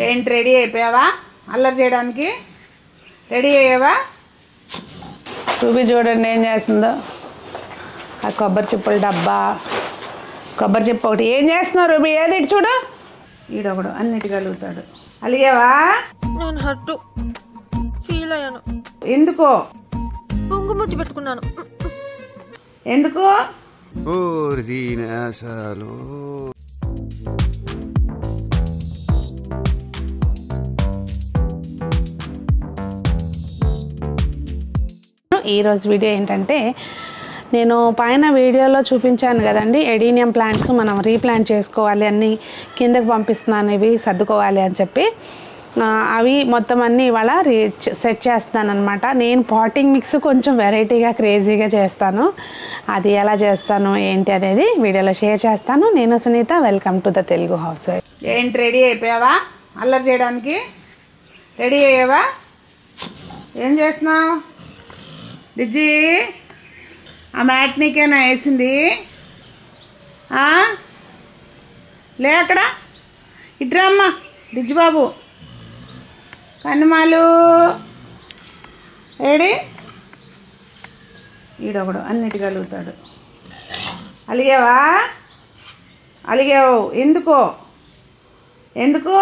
ఏంటి రెడీ అయిపోయావా? అల్లరి చేయడానికి రెడీ అయ్యావా? రూబీ చూడండి ఏం చేస్తుందో. ఆ కొబ్బరి చిప్పల డబ్బా, కొబ్బరి చిప్ప ఒకటి. ఏం చేస్తున్నావు రూబీ? ఏది ఇటు చూడు. ఈడొకడు అన్నిటికలుగుతాడు. అలిగావా? నేను హట్టు ఫీల్ అయ్యాను. ఎందుకో? పొంగుముద్దు పెట్టుకున్నాను. ఎందుకు? ఈరోజు వీడియో ఏంటంటే, నేను పైన వీడియోలో చూపించాను కదండి, ఎడీనియం ప్లాంట్స్ మనం రీప్లాంట్ చేసుకోవాలి, అన్నీ కిందకి పంపిస్తున్నాను, ఇవి సర్దుకోవాలి అని చెప్పి. అవి మొత్తం అన్నీ ఇవాళ సెట్ చేస్తాను అనమాట. నేను పాటింగ్ మిక్స్ కొంచెం వెరైటీగా క్రేజీగా చేస్తాను. అది ఎలా చేస్తాను ఏంటి అనేది వీడియోలో షేర్ చేస్తాను. నేను Sunitha, welcome to the Telugu housewife. ఏంటి రెడీ అయిపోయావా? అల్లరి చేయడానికి రెడీ అయ్యావా? ఏం చేస్తున్నావు డిజ్జి? ఆ మ్యాట్ నీకేనా వేసింది? లే అక్కడ, ఇట్రా అమ్మా డిజ్జి బాబు. కనుమాలు ఏడి? ఈడొకడు అన్నిటికలుగుతాడు. అలిగావా? అలిగావు ఎందుకో? ఎందుకు?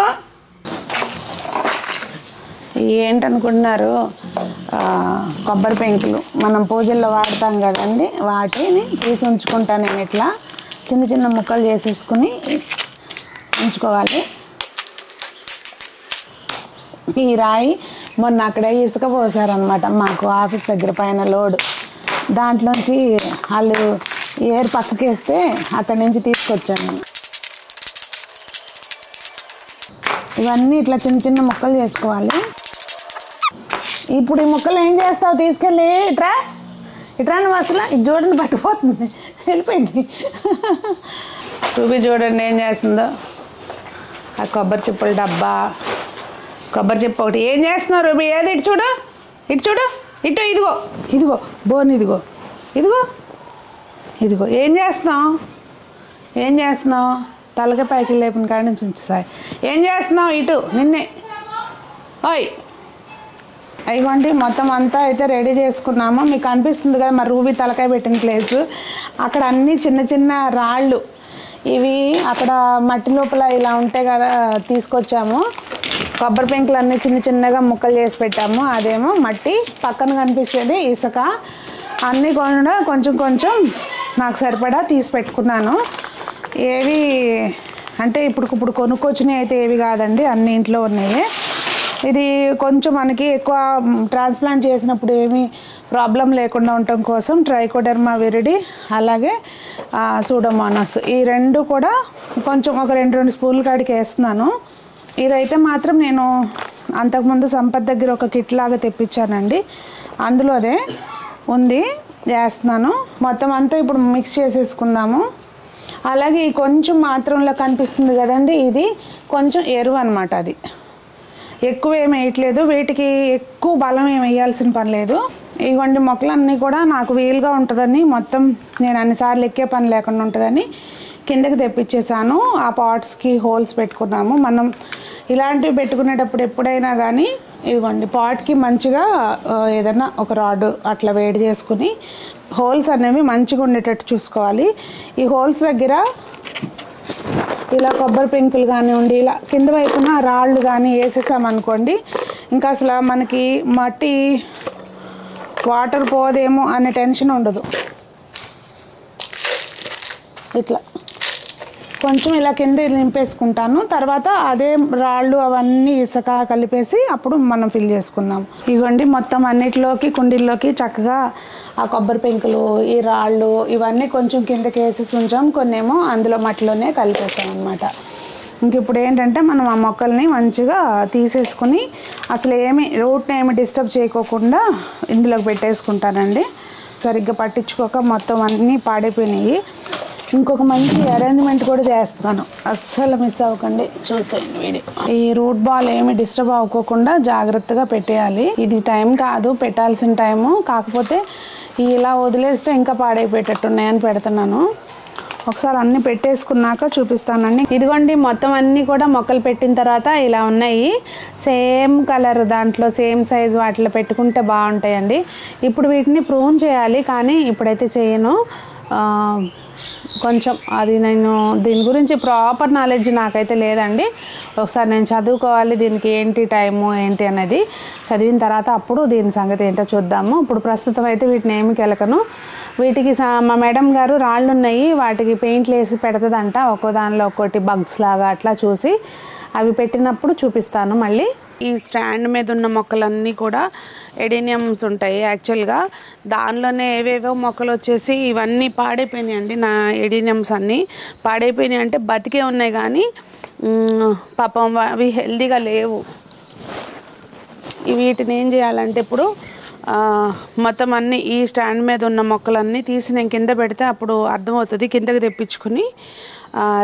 ఏంటనుకుంటున్నారు? కొబ్బరి పెంకులు మనం పూజల్లో వాడతాం కదండి, వాటిని తీసి ఉంచుకుంటాను నేను. ఇట్లా చిన్న చిన్న ముక్కలు చేసేసుకుని ఉంచుకోవాలి. ఈ రాయి మొన్న అక్కడ ఇసుక పోసారనమాట మాకు ఆఫీస్ దగ్గర పైన లోడు. దాంట్లోంచి వాళ్ళు ఏరు పక్కకేస్తే అక్కడి నుంచి తీసుకొచ్చాను నేను. ఇవన్నీ ఇట్లా చిన్న చిన్న ముక్కలు చేసుకోవాలి. ఇప్పుడు ఈ ముక్కలు ఏం చేస్తావు? తీసుకెళ్ళి ఇట్రా ఇట్రా నువ్వు. అసలు ఇది చూడండి పట్టుకుపోతుంది, వెళ్ళిపోయింది. రూబీ చూడండి ఏం చేస్తుందో. ఆ కొబ్బరి చిప్పల డబ్బా, కొబ్బరి చిప్ప ఒకటి. ఏం చేస్తున్నావు రూబీ? ఏది ఇటు చూడు, ఇటు చూడు, ఇటు. ఇదిగో ఇదిగో బోన్, ఇదిగో ఇదిగో ఇదిగో. ఏం చేస్తున్నావు? ఏం చేస్తున్నావు? తలగా పైకి లేపిన కాడి నుంచి ఉంచుతాయి. ఏం చేస్తున్నావు? ఇటు నిన్నే. ఓయ్ అయిగోండి మొత్తం అంతా అయితే రెడీ చేసుకున్నాము. మీకు అనిపిస్తుంది కదా మరి రూబీ తలకాయ పెట్టిన ప్లేస్. అక్కడ అన్నీ చిన్న చిన్న రాళ్ళు, ఇవి అక్కడ మట్టి లోపల ఇలా ఉంటాయి కదా, తీసుకొచ్చాము. కొబ్బరి పెంకులు అన్నీ చిన్న చిన్నగా ముక్కలు చేసి పెట్టాము. అదేమో మట్టి, పక్కన కనిపించేది ఇసుక. అన్నీ కూడా కొంచెం కొంచెం నాకు సరిపడా తీసి పెట్టుకున్నాను. ఏవి అంటే ఇప్పుడు కొనుక్కొచ్చినవి అయితే ఏవి కాదండి, అన్ని ఇంట్లో ఉన్నాయి. ఇది కొంచెం మనకి ఎక్కువ ట్రాన్స్ప్లాంట్ చేసినప్పుడు ఏమీ ప్రాబ్లం లేకుండా ఉండటం కోసం ట్రైకోడెర్మా విరిడి, అలాగే సూడోమోనాస్, ఈ రెండు కూడా కొంచెం ఒక 2 స్పూన్ల కాడికి వేస్తున్నాను. ఇదైతే మాత్రం నేను అంతకుముందు సంపత్ దగ్గర ఒక కిట్ లాగా తెప్పించానండి, అందులో అదే ఉంది, వేస్తున్నాను. మొత్తం అంతా ఇప్పుడు మిక్స్ చేసేసుకుందాము. అలాగే కొంచెం మాత్రంలో కనిపిస్తుంది కదండి, ఇది కొంచెం ఎరువు అనమాట. అది ఎక్కువ ఏమి వేయట్లేదు, వీటికి ఎక్కువ బలం ఏమి వేయాల్సిన పని లేదు. ఇవ్వండి మొక్కలన్నీ కూడా నాకు వీలుగా ఉంటుందని, మొత్తం నేను అన్నిసార్లు ఎక్కే పని లేకుండా ఉంటుందని కిందకి తెప్పించేసాను. ఆ పాట్స్కి హోల్స్ పెట్టుకున్నాము. మనం ఇలాంటివి పెట్టుకునేటప్పుడు ఎప్పుడైనా కానీ ఇదిగోండి పాట్కి మంచిగా ఏదైనా ఒక రాడ్ అట్లా వేడి చేసుకుని హోల్స్ అనేవి మంచిగా ఉండేటట్టు చూసుకోవాలి. ఈ హోల్స్ దగ్గర ఇలా కొబ్బరి పెంకులు కానివ్వండి, ఇలా కింద వైపున రాళ్ళు కానీ వేసేసామనుకోండి, ఇంకా అసలు మనకి మట్టి వాటర్ పోదేమో అనే టెన్షన్ ఉండదు. ఇట్లా కొంచెం ఇలా కింద నింపేసుకుంటాను. తర్వాత అదే రాళ్ళు అవన్నీ ఇసుక కలిపేసి అప్పుడు మనం ఫిల్ చేసుకుందాం. ఇవ్వండి మొత్తం అన్నిటిలోకి కుండీల్లోకి చక్కగా ఆ కొబ్బరి పెంకులు, ఈ రాళ్ళు ఇవన్నీ కొంచెం కిందకి వేసేసి ఉంచాం, కొన్ని ఏమో అందులో మట్టిలోనే కలిపేసాం అనమాట. ఇంక ఇప్పుడు ఏంటంటే మనం ఆ మొక్కల్ని మంచిగా తీసేసుకుని అసలు రూట్ని ఏమి డిస్టర్బ్ చేయకోకుండా ఇందులోకి పెట్టేసుకుంటానండి. సరిగ్గా పట్టించుకోక మొత్తం అన్నీ పాడైపోయినాయి. ఇంకొక మంచి అరేంజ్మెంట్ కూడా చేస్తాను, అస్సలు మిస్ అవ్వకండి, చూసేయండి వీడియో. ఈ రూట్ బాల్ ఏమి డిస్టర్బ్ అవ్వకుండా జాగ్రత్తగా పెట్టేయాలి. ఇది టైం కాదు పెట్టాల్సిన టైము, కాకపోతే ఇలా వదిలేస్తే ఇంకా పాడైపోయేటట్టు ఉన్నాయని పెడుతున్నాను. ఒకసారి అన్నీ పెట్టేసుకున్నాక చూపిస్తానండి. ఇదిగోండి మొత్తం అన్నీ కూడా మొక్కలు పెట్టిన తర్వాత ఇలా ఉన్నాయి. సేమ్ కలర్ దాంట్లో సేమ్ సైజ్ వాటిలో పెట్టుకుంటే బాగుంటాయండి. ఇప్పుడు వీటిని ప్రూన్ చేయాలి, కానీ ఇప్పుడైతే చేయను. కొంచెం అది నేను దీని గురించి ప్రాపర్ నాలెడ్జ్ నాకైతే లేదండి. ఒకసారి నేను చదువుకోవాలి, దీనికి ఏంటి టైము ఏంటి అనేది. చదివిన తర్వాత అప్పుడు దీని సంగతి ఏంటో చూద్దాము. ఇప్పుడు ప్రస్తుతం అయితే వీటిని ఏమి కెలకను. వీటికి మా మేడం గారు రాళ్ళు ఉన్నాయి, వాటికి పెయింట్లు వేసి పెడుతుందంట. ఒక్కో దానిలో ఒక్కోటి బగ్స్ లాగా అట్లా చూసి అవి పెట్టినప్పుడు చూపిస్తాను మళ్ళీ. ఈ స్టాండ్ మీద ఉన్న మొక్కలన్నీ కూడా ఎడీనియమ్స్ ఉంటాయి. యాక్చువల్గా దానిలోనే ఏవేవో మొక్కలు వచ్చేసి ఇవన్నీ పాడైపోయినాయి అండి. నా ఎడీనియమ్స్ అన్నీ పాడైపోయినాయి, అంటే బతికే ఉన్నాయి కానీ పాపం అవి హెల్దీగా లేవు. వీటిని ఏం చేయాలంటే ఇప్పుడు మొత్తం అన్నీ ఈ స్టాండ్ మీద ఉన్న మొక్కలన్నీ తీసి నేను కింద పెడితే అప్పుడు అర్థమవుతుంది. కిందకి తెప్పించుకుని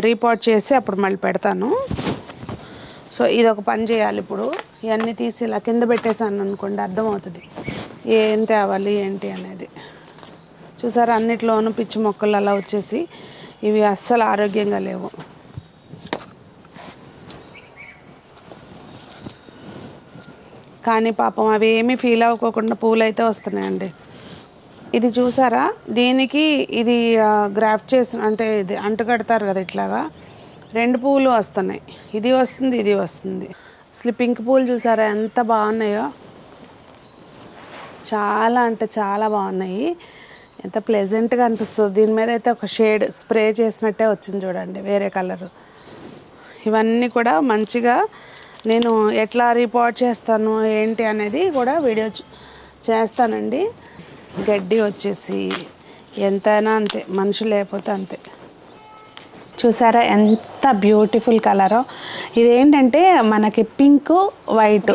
రీపాట్ చేసి అప్పుడు మళ్ళీ పెడతాను. సో ఇది ఒక పని చేయాలి. ఇప్పుడు ఇవన్నీ తీసి ఇలా కింద పెట్టేసాను అనుకోండి, అర్థమవుతుంది ఏం తేవాలి ఏంటి అనేది. చూసారా, అన్నిట్లోనూ పిచ్చి మొక్కలు అలా వచ్చేసి ఇవి అస్సలు ఆరోగ్యంగా లేవు. కానీ పాపం అవి ఏమీ ఫీల్ అవ్వకోకుండా పూలు అయితే వస్తున్నాయండి. ఇది చూసారా, దీనికి ఇది గ్రాఫ్ట్ చేసి అంటే ఇది అంటుకడతారు కదా, ఇట్లాగా 2 పువ్వులు వస్తున్నాయి. ఇది వస్తుంది, ఇది వస్తుంది. అసలు పింక్ పూలు చూసారా ఎంత బాగున్నాయో, చాలా అంటే చాలా బాగున్నాయి. ఎంత ప్లెజెంట్గా అనిపిస్తుంది. దీని మీద అయితే ఒక షేడ్ స్ప్రే చేసినట్టే వచ్చింది చూడండి, వేరే కలరు. ఇవన్నీ కూడా మంచిగా నేను ఎట్లా రిపోర్ట్ చేస్తాను ఏంటి అనేది కూడా వీడియో చేస్తానండి. గడ్డి వచ్చేసి ఎంతైనా అంతే, మనిషి లేకపోతే అంతే. చూసారా ఎంత బ్యూటిఫుల్ కలరో. ఇదేంటంటే మనకి పింక్ వైట్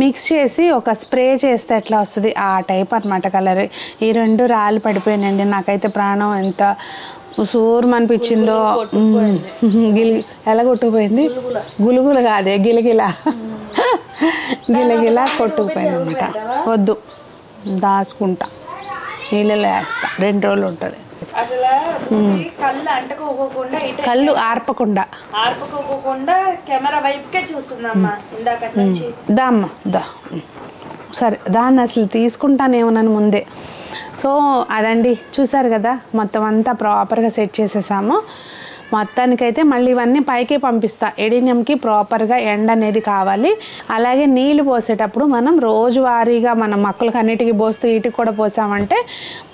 మిక్స్ చేసి ఒక స్ప్రే చేస్తే ఎట్లా వస్తుంది ఆ టైప్ అనమాట కలర్. ఈ 2 రాళ్ళు పడిపోయినండి. నాకైతే ప్రాణం ఎంత సూరం అనిపించిందో. ఎలా కొట్టుకుపోయింది, గులుగులు కాదే గిలగిల గిలగిల కొట్టుకుపోయింది అనమాట. వద్దు, దాచుకుంటా, నీళ్ళలో వేస్తా, 2 రోజులు ఉంటుంది. కళ్ళు ఆర్పకుండా కెమెరా వైపుకే చూస్తున్నామ్మా ఇందాక నుంచి. దామ్మ దా, సరే దాన్ని అసలు తీసుకుంటానేమోనని ముందే. సో అదండి, చూసారు కదా, మొత్తం అంతా ప్రాపర్గా సెట్ చేసేసాము. మొత్తానికైతే మళ్ళీ ఇవన్నీ పైకే పంపిస్తా. ఎడీనియంకి ప్రాపర్గా ఎండ అనేది కావాలి. అలాగే నీళ్ళు పోసేటప్పుడు మనం రోజువారీగా మనం మొక్కలకు అన్నిటికీ పోస్తూ వీటికి కూడా పోసామంటే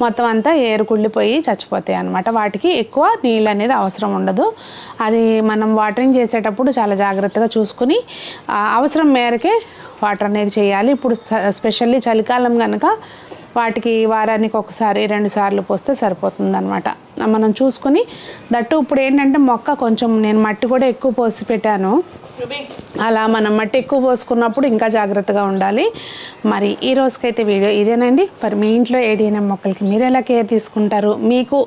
మొత్తం అంతా ఏరుకుళ్ళిపోయి చచ్చిపోతాయి అన్నమాట. వాటికి ఎక్కువ నీళ్ళు అనేది అవసరం ఉండదు. అది మనం వాటరింగ్ చేసేటప్పుడు చాలా జాగ్రత్తగా చూసుకుని అవసరం మేరకే వాటర్ అనేది చేయాలి. ఇప్పుడు స్పెషల్లీ చలికాలం కనుక వాటికి వారానికి 1-2 సార్లు పోస్తే సరిపోతుంది అనమాట. మనం చూసుకుని దట్టు ఇప్పుడు ఏంటంటే మొక్క కొంచెం నేను మట్టి కూడా ఎక్కువ పోసి పెట్టాను. అలా మనం మట్టి ఎక్కువ పోసుకున్నప్పుడు ఇంకా జాగ్రత్తగా ఉండాలి. మరి ఈ రోజుకైతే వీడియో ఇదేనండి. మరి మీ ఇంట్లో ఎడీనియం మొక్కలకి మీరు ఎలా కేర్ తీసుకుంటారు, మీకు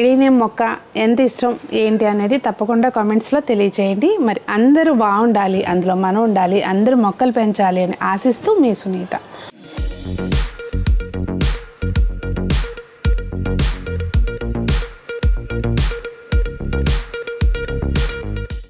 ఎడీనియం మొక్క ఎంత ఇష్టం ఏంటి అనేది తప్పకుండా కామెంట్స్లో తెలియచేయండి. మరి అందరూ బాగుండాలి, అందులో మనం ఉండాలి, అందరూ మొక్కలు పెంచాలి అని ఆశిస్తూ మీ సునీత.